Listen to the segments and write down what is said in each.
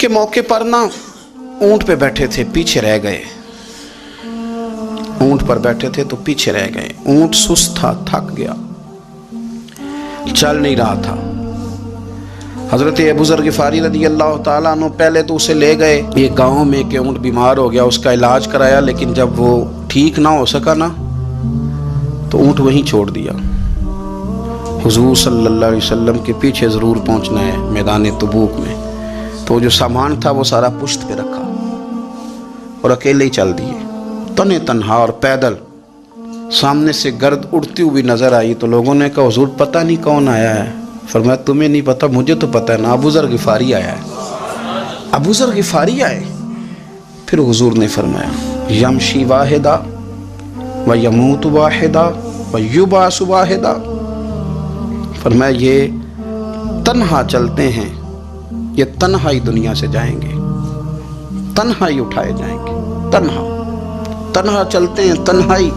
के मौके पर ना ऊंट पे बैठे थे, पीछे रह गए। ऊंट पर बैठे थे तो पीछे रह गए। ऊंट सुस्त था, थक गया, चल नहीं रहा था। हजरत अबू ज़र ग़िफ़ारी रज़ी अल्लाह ताला अन्हु पहले तो उसे ले गए ये गांव में कि ऊंट बीमार हो गया, उसका इलाज कराया, लेकिन जब वो ठीक ना हो सका ना तो ऊंट वहीं छोड़ दिया। हुजूर सल्लल्लाहु अलैहि वसल्लम के पीछे ज़रूर पहुंचना है मैदान तबूक में। तो जो सामान था वो सारा पुश्त पे रखा और अकेले ही चल दिए, तने तन्हा और पैदल। सामने से गर्द उड़ती हुई नजर आई तो लोगों ने कहा हुजूर पता नहीं कौन आया है। फरमाया तुम्हें नहीं पता, मुझे तो पता है ना, अबू ज़र ग़िफ़ारी आया है। अबू ज़र ग़िफ़ारी आए। फिर हुजूर ने फरमाया यमशी वाहिदा व यमूत वाहिदा व युबास वाहिदा। फरमाया ये तन्हा चलते हैं, ये तन्हा ही दुनिया से जाएंगे, तन्हा ही उठाए जाएंगे। तन्हा चलते हैं, तन्हा ही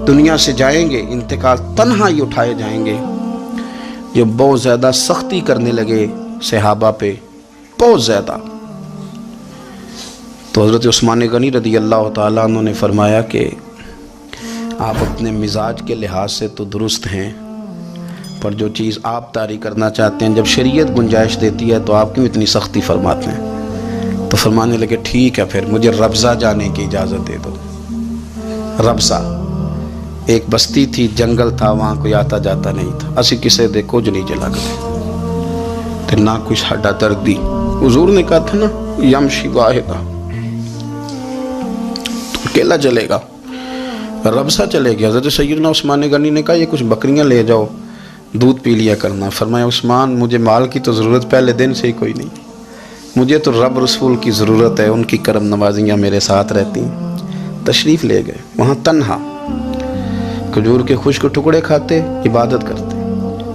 दुनिया से जाएंगे, इंतकाल तन्हा ही उठाए जाएंगे। जो बहुत ज़्यादा सख्ती करने लगे सहाबा पे, बहुत ज़्यादा। तो हज़रत उस्मान गनी रज़ी अल्लाह ताला अन्हु ने फरमाया कि आप अपने मिजाज के लिहाज से तो दुरुस्त हैं, पर जो चीज़ आप तारी करना चाहते हैं, जब शरीयत गुंजाइश देती है तो आप क्यों इतनी सख्ती फरमाते हैं। तो फरमाने लगे ठीक है, फिर मुझे रब्ज़ा जाने की इजाज़त दे दो। रब्ज़ा एक बस्ती थी, जंगल था, वहाँ कोई आता जाता नहीं था। असी किसे दे कुछ नहीं चला गए तो ना कोई साडा दर्दी। हुजूर ने कहा था ना यमशी वाहिदा, तो अकेला चलेगा, रब्ज़ा चले गया। हज़रत सैयदना उस्मान गनी ने कहा ये कुछ बकरियां ले जाओ, दूध पी लिया करना। फरमाया उस्मान मुझे माल की तो ज़रूरत पहले दिन से ही कोई नहीं, मुझे तो रब रसूल की ज़रूरत है, उनकी करम नवाजियाँ मेरे साथ रहती। तशरीफ़ ले गए। वहाँ तन्हा खजूर के खुश्क टुकड़े खाते, इबादत करते,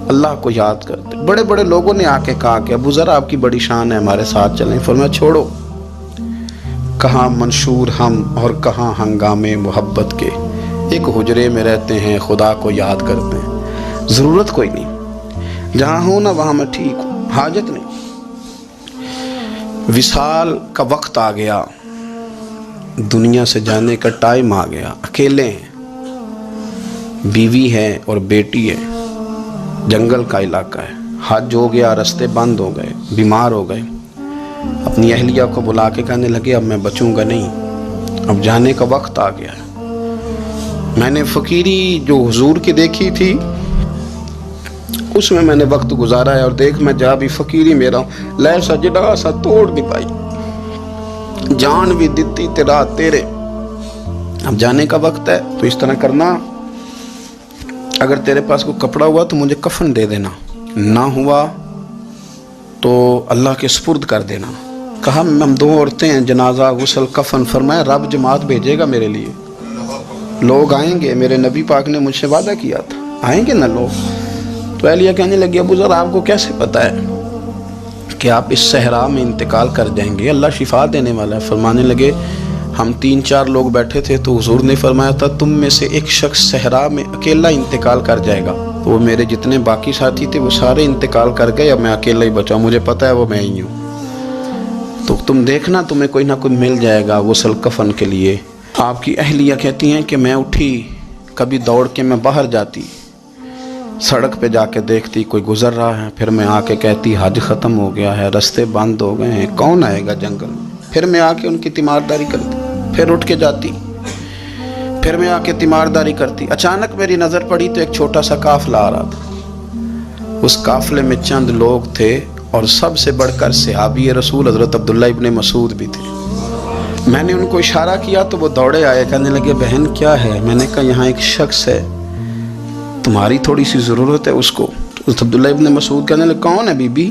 अल्लाह को याद करते। बड़े बड़े लोगों ने आके कहा कि अबू ज़र आपकी बड़ी शान है, हमारे साथ चलें। फरमाया छोड़ो, कहाँ मंशूर हम और कहाँ हंगामे मोहब्बत के, एक हुजरे में रहते हैं, खुदा को याद करते हैं, ज़रूरत कोई नहीं, जहाँ हूँ ना वहाँ मैं ठीक हूँ, हाजत नहीं। विसाल का वक्त आ गया, दुनिया से जाने का टाइम आ गया। अकेले हैं, बीवी है और बेटी है, जंगल का इलाका है, हज हो गया, रास्ते बंद हो गए, बीमार हो गए। अपनी अहलिया को बुला के कहने लगे अब मैं बचूंगा नहीं, अब जाने का वक्त आ गया है। मैंने फ़कीरी जो हुजूर की देखी थी उसमें मैंने वक्त गुजारा है, और देख मैं जा भी फ़कीरी मेरा लै सजड़ा सा तोड़ नहीं पाई, जान भी दिती तेरा तेरे। अब जाने का वक्त है तो इस तरह करना, अगर तेरे पास कोई कपड़ा हुआ तो मुझे कफन दे देना, ना हुआ तो अल्लाह के सुपुर्द कर देना। कहा हम दो औरतें हैं, जनाजा गुस्ल कफन। फरमाया रब जमात भेजेगा मेरे लिए, लोग आएंगे, मेरे नबी पाक ने मुझसे वादा किया था आएंगे ना लोग। तो अहलिया कहने लगी अबू ज़र आपको कैसे पता है कि आप इस सहरा में इंतकाल कर जाएंगे, अल्लाह शिफा देने वाला है। फरमाने लगे हम 3-4 लोग बैठे थे तो हुजूर ने फरमाया था तुम में से एक शख्स सहरा में अकेला इंतकाल कर जाएगा। तो वो मेरे जितने बाकी साथी थे वो सारे इंतकाल कर गए, अब मैं अकेला ही बचा, मुझे पता है वो मैं ही हूँ। तो तुम देखना तुम्हें कोई ना कोई मिल जाएगा गुस्ल कफन के लिए। आपकी अहलिया कहती हैं कि मैं उठी, कभी दौड़ के मैं बाहर जाती, सड़क पे जाके देखती कोई गुजर रहा है, फिर मैं आके कहती हज ख़त्म हो गया है, रास्ते बंद हो गए हैं, कौन आएगा जंगल में। फिर मैं आके उनकी तीमारदारी करती, फिर उठ के जाती, फिर मैं आके तीमारदारी करती। अचानक मेरी नज़र पड़ी तो एक छोटा सा काफिला आ रहा था। उस काफिले में चंद लोग थे और सबसे बढ़कर सहाबी रसूल हज़रत अब्दुल्ला इब्ने मसूद भी थे। मैंने उनको इशारा किया तो वो दौड़े आए, कहने लगे बहन क्या है। मैंने कहा यहाँ एक शख्स है, तुम्हारी थोड़ी सी ज़रूरत है उसको। तो अब्दुल्ला इब्ने मसूद कहने लगे कौन है बीबी।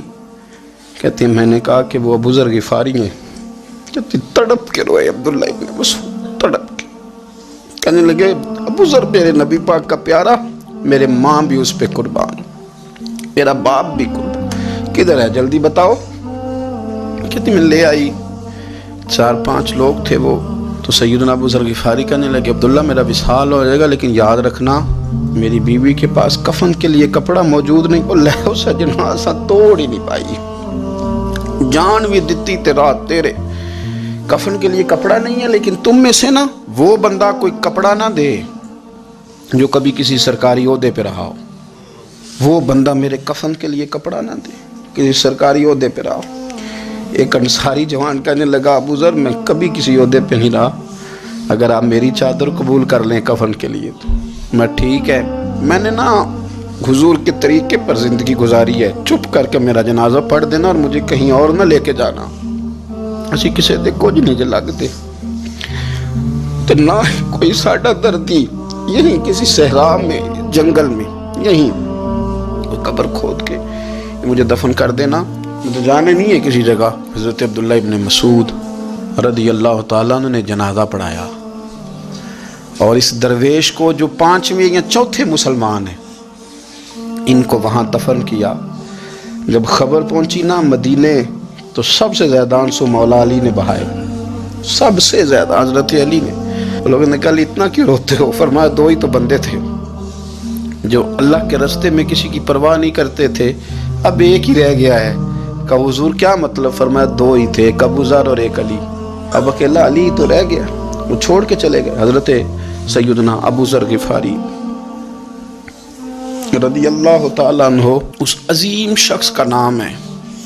कहती मैंने कहा कि वो अबू ज़र ग़िफ़ारी हैं। कहती तड़प के रोए अब्दुल्ला इब्ने मसूद, तड़प के कहने लगे अबू ज़र मेरे नबी पाक का प्यारा, मेरे माँ भी उस पर कुर्बान, मेरा बाप भी कुर्बान, किधर है जल्दी बताओ। कहती मैं ले आई। 4-5 लोग थे वो। तो सैयदना अबू ज़र ग़िफ़ारी कहने लगे अब्दुल्ला मेरा विसाल हो जाएगा, लेकिन याद रखना मेरी बीवी के पास कफन के लिए कपड़ा मौजूद नहीं। वो लहू सजना सा तोड़ ही नहीं पाई, جان بھی دیتی رات تیرے. کفن کے لیے کپڑا نہیں ہے، لیکن تم میں سے نا وہ بندہ کوئی کپڑا نہ دے جو کبھی کسی سرکاری عہدے پہ رہا ہو. وہ بندہ میرے کفن کے لیے کپڑا نہ دے کسی سرکاری عہدے پہ رہا ہو. ایک انصاری جوان کہنے لگا ابو ذر میں کبھی کسی عہدے پہ نہیں رہا، اگر آپ میری چادر قبول کر لیں کفن کے لیے تو میں ٹھیک ہے. میں نے نا حضور کے طریقے پر زندگی گزاری ہے، چپ کر کے میرا جنازہ پڑھ دینا اور مجھے کہیں اور نہ لے کے جانا. اسی کسی دے کچھ نہیں لگتے تو نہ کوئی ساڈا دردی یہیں کسی صحرا میں جنگل میں یہیں قبر کھود کے مجھے دفن کر دینا، مجھے جانے نہیں ہے کسی جگہ. حضرت عبداللہ ابن مسعود رضی اللہ تعالیٰ عنہ نے جنازہ پڑھایا، اور اس درویش کو جو 5ویں یا 4تھے مسلمان ہیں ان کو وہاں دفن کیا. جب خبر پہنچی نا مدینے تو سب سے زیادہ آنسو مولا علی نے بہائے، سب سے زیادہ حضرت علی نے. لوگوں نے کہا اتنا کیوں روتے ہو؟ فرمایا 2 ہی تو بندے تھے جو اللہ کے راستے میں کسی کی پرواہ نہیں کرتے تھے، اب ایک ہی رہ گیا ہے. کہا حضور کیا مطلب؟ فرمایا 2 ہی تھے، ایک ابو ذر اور ایک علی. اب اکیلا علی تو رہ گیا، وہ چھوڑ کے چلے گئے. حضرت سیدنا ابو ذر غفاری رضی اللہ تعالیٰ عنہ اس عظیم شخص کا نام ہے.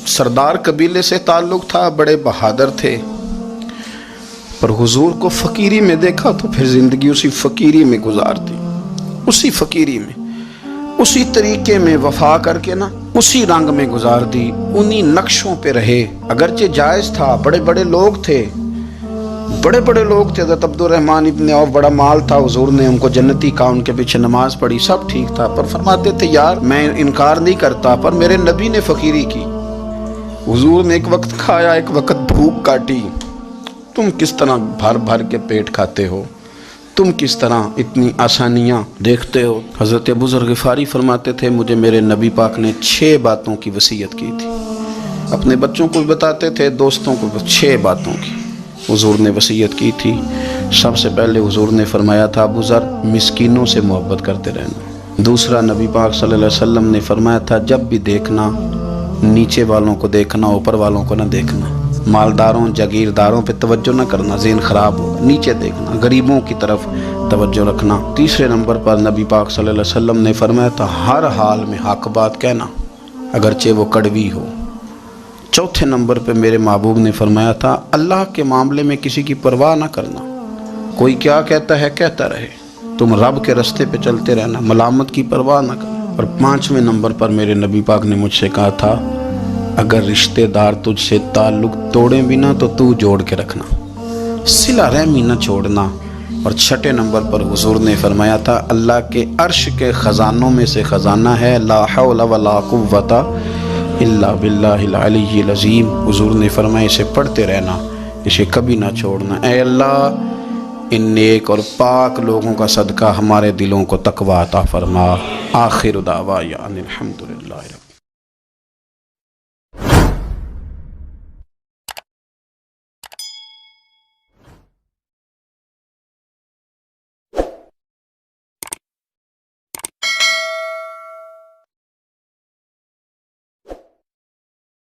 سردار قبیلے سے تعلق تھا، بڑے بہادر تھے، پر حضور کو فقیری میں دیکھا تو پھر زندگی اسی فقیری میں گزار دی. اسی فقیری میں، اسی طریقے میں وفا کر کے نا اسی رنگ میں گزار دی، انہی نقشوں پہ رہے. اگرچہ جائز تھا، بڑے بڑے لوگ تھے، بڑے بڑے لوگ تھے. حضرت عبدالرحمن ابن عوف بڑا مال تھا، حضور نے ان کو جنتی کہا، ان کے پیچھے نماز پڑھی، سب ٹھیک تھا. پر فرماتے تھے یار میں انکار نہیں کرتا، پر میرے نبی نے فقیری کی. حضور نے ایک وقت کھایا، ایک وقت بھوک کاٹی. تم کس طرح بھر بھر کے پیٹ کھاتے ہو؟ تم کس طرح اتنی آسانیاں دیکھتے ہو؟ حضرت ابو ذر غفاری فرماتے تھے مجھے میرے نبی پاک نے 6 باتوں کی وصیت کی تھی. اپنے بچوں کو بھی بتاتے تھے، دوستوں کو 6 باتوں کی حضور نے وصیت کی تھی. سب سے پہلے حضور نے فرمایا تھا ابو ذر مسکینوں سے محبت کرتے رہنا. دوسرا نبی پاک صلی اللہ علیہ وسلم نے فرمایا تھا جب بھی دیکھنا نیچے والوں کو دیکھنا، اوپر والوں کو نہ دیکھنا. مالداروں جاگیرداروں پہ توجہ نہ کرنا، ذہن خراب ہوگا. نیچے دیکھنا، غریبوں کی طرف توجہ رکھنا. تیسرے نمبر پر نبی پاک صلی اللہ علیہ وسلم نے فرمایا تھا ہر حال میں حق بات کہنا اگرچہ وہ کڑوی ہو. چوتھے نمبر پہ میرے محبوب نے فرمایا تھا اللہ کے معاملے میں کسی کی پرواہ نہ کرنا، کوئی کیا کہتا ہے کہتا رہے، تم رب کے راستے پہ چلتے رہنا، ملامت کی پرواہ نہ کرنا. اور 5ویں نمبر پر میرے نبی پاک نے مجھ سے کہا تھا اگر رشتہ دار تجھ سے تعلق توڑیں بھی نہ تو جوڑ کے رکھنا، صلہ رحمی نہ چھوڑنا. اور 6 نمبر پر حضور نے فرمایا تھا اللہ کے عرش کے خزانوں میں سے خزانہ ہے لا حول ولا قوت الا باللہ العلی العظیم. حضور نے فرمایا اسے پڑھتے رہنا، اسے کبھی نہ چھوڑنا. اے اللہ ان نیک اور پاک لوگوں کا صدقہ ہمارے دلوں کو تقویٰ عطا فرما. آخر دعوانا الحمدللہ.